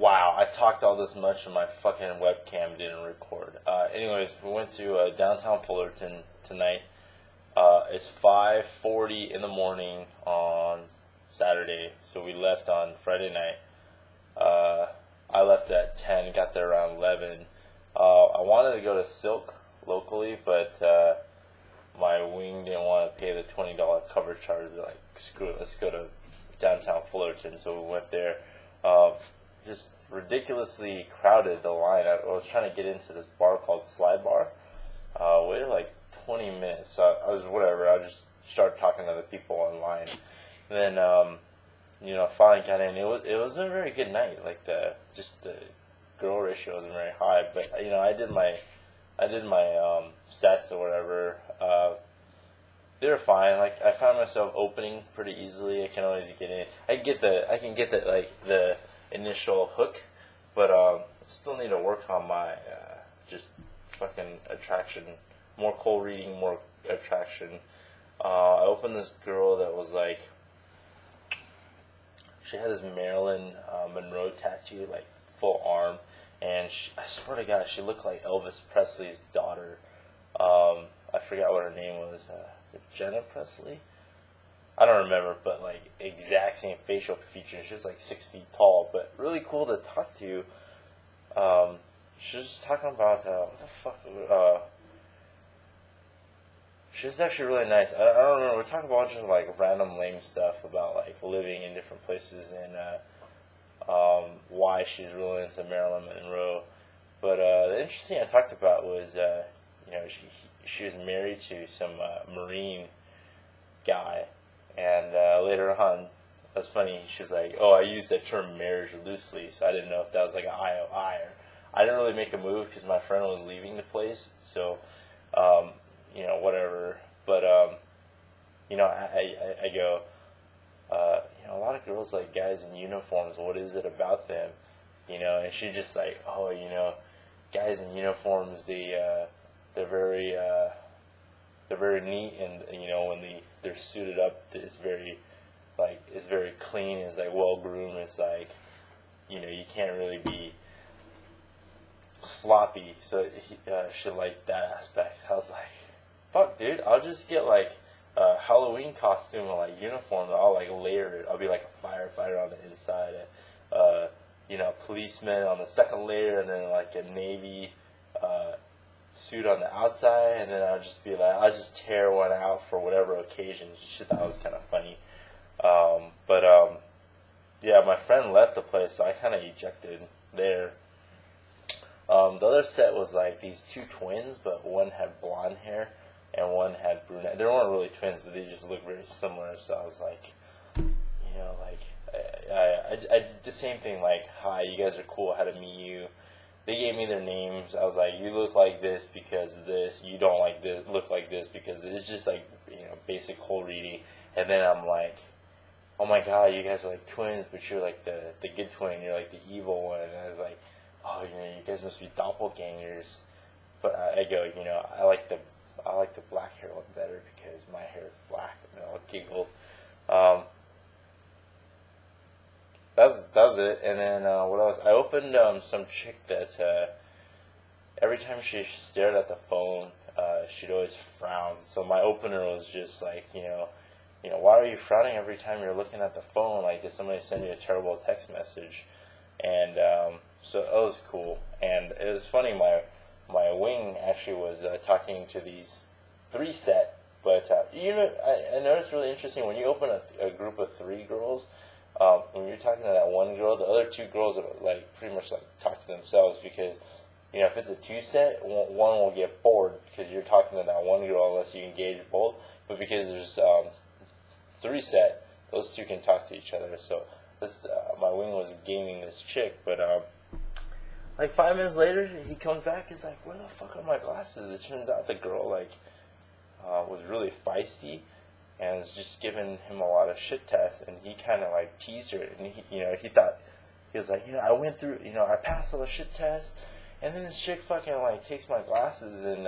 Wow, I talked all this much and my fucking webcam didn't record. Anyways, we went to downtown Fullerton tonight. It's 5:40 in the morning on Saturday, so we left on Friday night. I left at 10, got there around 11. I wanted to go to Silk locally, but my wing didn't want to pay the $20 cover charge. They're like, screw it, let's go to downtown Fullerton. So we went there. Just ridiculously crowded, the line. I was trying to get into this bar called Slide Bar. Waited like 20 minutes. So I was whatever. I just started talking to other people online. And then, finally got in. It was a very good night. Like the girl ratio wasn't very high, but I did my sets or whatever. They were fine. Like I found myself opening pretty easily. I can always get in. I can get the initial hook, but still need to work on my just fucking attraction. More cold reading, more attraction. I opened this girl that was like, she had this Marilyn Monroe tattoo, like full arm, and I swear to God, she looked like Elvis Presley's daughter. I forgot what her name was. Jenna Presley? I don't remember, but like exact same facial features. She was like 6 feet tall, but really cool to talk to. She was just talking about what the fuck. She was actually really nice. I don't remember. We're talking about just like random lame stuff about like living in different places and why she's really into Marilyn Monroe. But the interesting thing I talked about was she was married to some Marine guy. And later on, that's funny, she was like, oh, I use that term marriage loosely, so I didn't know if that was like an IOI. Or I didn't really make a move because my friend was leaving the place, so, whatever. But, I go, a lot of girls like guys in uniforms, what is it about them? And she just like, oh, guys in uniforms, they're very neat, and when they're suited up, it's very clean, it's like well groomed, it's like you can't really be sloppy. So she liked that aspect. I was like, fuck, dude, I'll just get like a Halloween costume and like uniform, and I'll like layer it. I'll be like a firefighter on the inside, policeman on the second layer, and then like a Navy suit on the outside, and then I'll just tear one out for whatever occasion. Shit, that was kind of funny. My friend left the place, so I kind of ejected there. The other set was like these two twins, but one had blonde hair and one had brunette. They weren't really twins, but they just looked very similar. So I was like, I did the same thing. Like, hi, you guys are cool. How to meet you? They gave me their names. I was like, you look like this because of this. You don't like this. Look like this because of this. It's just like, basic cold reading. And then I'm like, oh my God, you guys are like twins, but you're like the good twin. You're like the evil one. And I was like, oh, you guys must be doppelgangers. But I go, I like the black hair one better because my hair is black. And I'll giggle. That was it. And then what else? I opened some chick that every time she stared at the phone, she'd always frown. So my opener was just like, why are you frowning every time you're looking at the phone? Like, did somebody send you a terrible text message? And so it was cool. And it was funny. My wing actually was talking to these 3 set. But I noticed really interesting when you open a group of 3 girls. When you're talking to that one girl, the other 2 girls are like pretty much like talk to themselves, because if it's a 2 set, one will get bored because you're talking to that one girl unless you engage both. But because there's 3 set, those 2 can talk to each other. So this my wing was gaming this chick, but like 5 minutes later, he comes back. He's like, "Where the fuck are my glasses?" It turns out the girl was really feisty and was just giving him a lot of shit tests, and he kind of like teased her, and he thought, he was like, I went through, I passed all the shit tests, and then this chick fucking like takes my glasses, and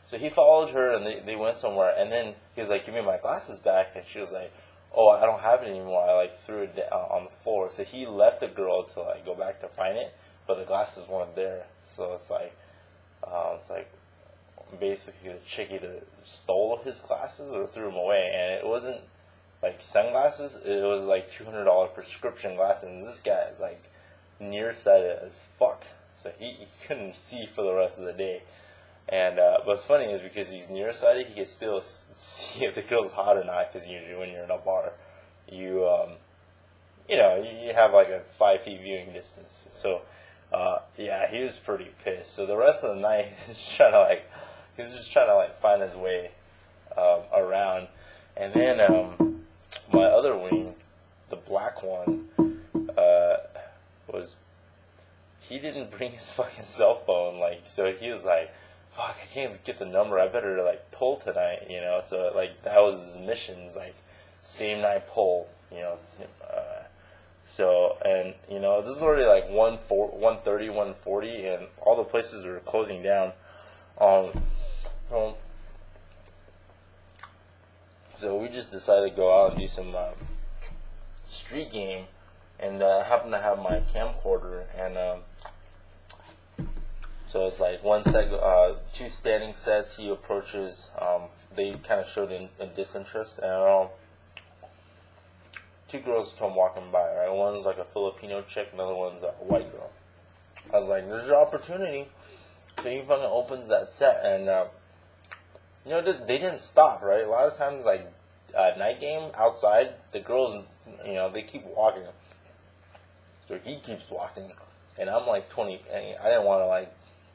so he followed her, and they went somewhere, and then he was like, give me my glasses back, and she was like, oh, I don't have it anymore. I like threw it on the floor. So he left the girl to like go back to find it, but the glasses weren't there. So it's like basically the chick either stole his glasses or threw them away, and it wasn't like sunglasses. It was like $200 prescription glasses. And this guy is like nearsighted as fuck, so he couldn't see for the rest of the day. And what's funny is because he's nearsighted, he can still see if the girl's hot or not. Because usually when you're in a bar, you you have like a 5 feet viewing distance. So yeah, he was pretty pissed. So the rest of the night, he was just trying to find his way around. And then my other wing, the black one, he didn't bring his fucking cell phone. So he was like, fuck, I can't get the number. I better pull tonight, So that was his mission. It's same night pull, So, and this is already 1:30, 1:40, and all the places are closing down. So we just decided to go out and do some street game, and I happen to have my camcorder, and so it's two standing sets. He approaches. They kind of showed a disinterest, and two girls come walking by. Right, one's like a Filipino chick, another one's a white girl. I was like, "There's your opportunity." So he fucking opens that set, and they didn't stop. Right, a lot of times night game outside, the girls, they keep walking. So he keeps walking, and I'm 20. And I didn't want to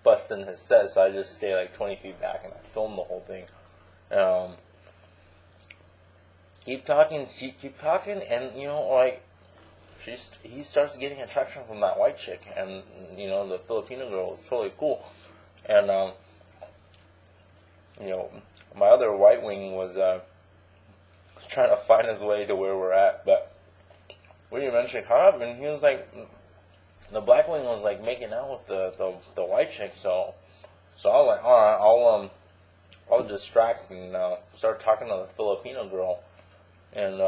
bust in his set, so I just stay 20 feet back and I film the whole thing. Keep talking, and he starts getting attraction from that white chick, and the Filipino girl was totally cool, and my other white wing was trying to find his way to where we're at, but we eventually caught up, and he was the black wing was making out with the white chick, so I was like, all right, I'll distract and start talking to the Filipino girl, and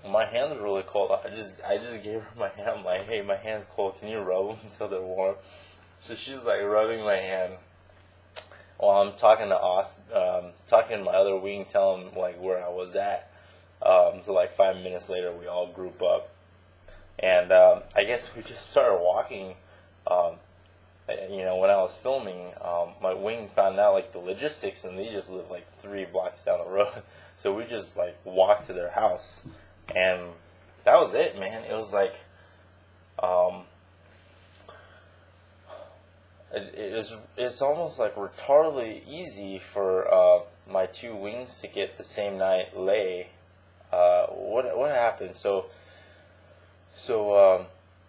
my hands were really cold. I just gave her my hand. I'm like, hey, my hand's cold. Can you rub them until they're warm? So she's rubbing my hand while I'm talking to talking to my other wing, telling him where I was at. So 5 minutes later, we all group up. And I guess we just started walking. When I was filming, my wing found out the logistics, and they just live 3 blocks down the road. So we just walked to their house, and that was it, man. It was it's almost retardedly easy for my 2 wings to get the same night lay. What happened? So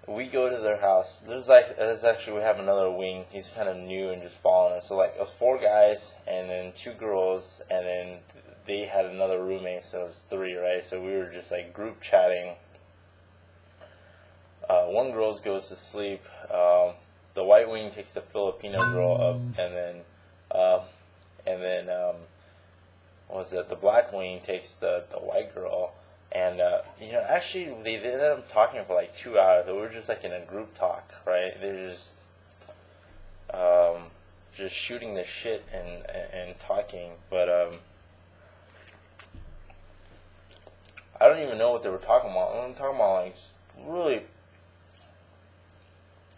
we go to their house. There's actually, we have another wing. He's kind of new and just following us. So it was 4 guys and then 2 girls, and then they had another roommate, so it was 3, right? So we were just group chatting. One girl goes to sleep. The white wing takes the Filipino girl up, and then what was it? The black wing takes the white girl. And, actually, they ended up talking for 2 hours. We were just in a group talk, right? They're just shooting the shit and talking. But, I don't even know what they were talking about. I'm talking about, really,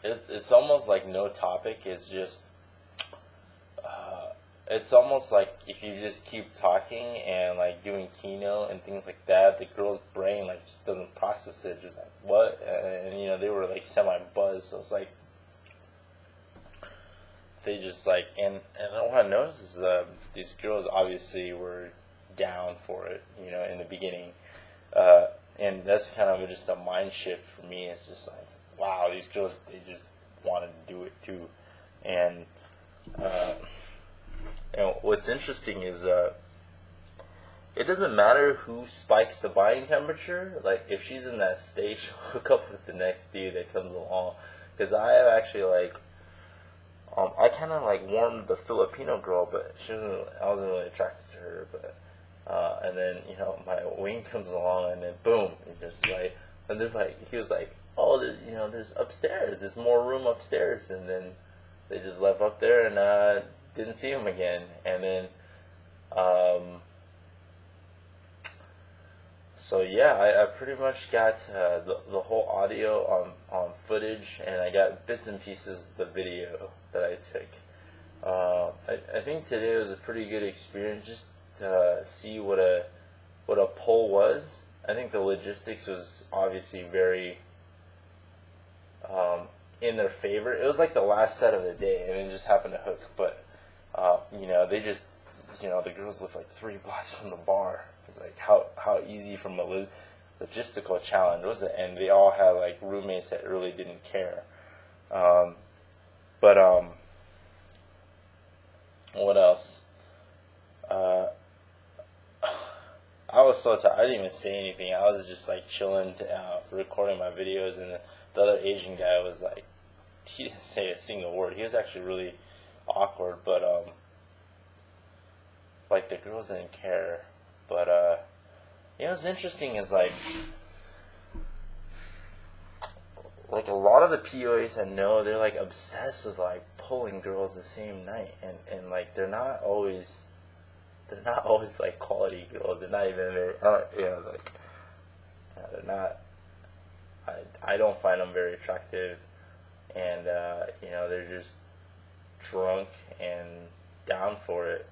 it's almost no topic. It's just, it's almost if you just keep talking and doing keynote and things like that, the girl's brain just doesn't process it. Just what? And they were semi buzzed. So it's they just and what I noticed is these girls obviously were down for it. In the beginning, and that's kind of just a mind shift for me. It's just wow, these girls, they just wanted to do it too, and. What's interesting is it doesn't matter who spikes the body temperature. If she's in that state, she'll hook up with the next dude that comes along. Because I have actually I kind of warmed the Filipino girl, but I wasn't really attracted to her. But And then, my wing comes along, and then boom, it just like, and then he was like, oh, there's upstairs, there's more room upstairs, and then they just left up there and didn't see him again, and then, so yeah, I pretty much got the whole audio on footage, and I got bits and pieces of the video that I took. I think today was a pretty good experience, just to see what a pull was. I think the logistics was obviously very in their favor. It was like the last set of the day, and it just happened to hook. But they just, the girls lived like 3 blocks from the bar. It's like how easy from a logistical challenge was it? And they all had like roommates that really didn't care. But what else? I was so tired. I didn't even say anything. I was just like chilling, recording my videos, and the other Asian guy was like, he didn't say a single word. He was actually really awkward, but like the girls didn't care. But what's interesting is like a lot of the POAs I know, they're like obsessed with like pulling girls the same night, and like they're not always like quality girls. They're not even very, they're not. I don't find them very attractive, and they're just drunk and down for it.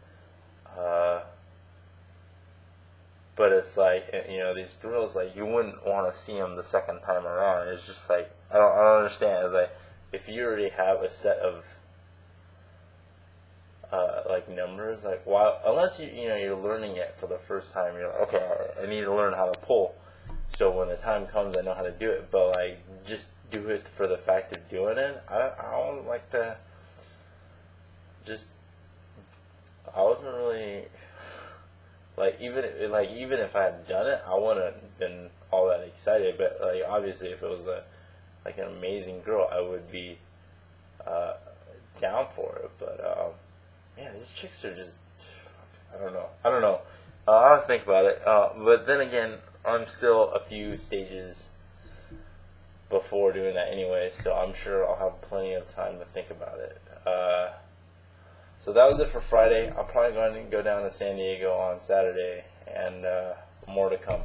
But it's like, these girls, like, you wouldn't want to see them the second time around. It's just like, I don't understand. It's like, if you already have a set of like numbers, like, unless you're learning it for the first time, you're like, okay, I need to learn how to pull, so when the time comes, I know how to do it. But like, just do it for the fact of doing it. I don't like to. I wasn't really like, even if I had done it, I wouldn't have been all that excited. But like, obviously, if it was like an amazing girl, I would be down for it. But yeah, these chicks are just, I don't know. I'll think about it. But then again, I'm still a few stages before doing that anyway, so I'm sure I'll have plenty of time to think about it. So that was it for Friday. I'm probably going to go down to San Diego on Saturday, and more to come.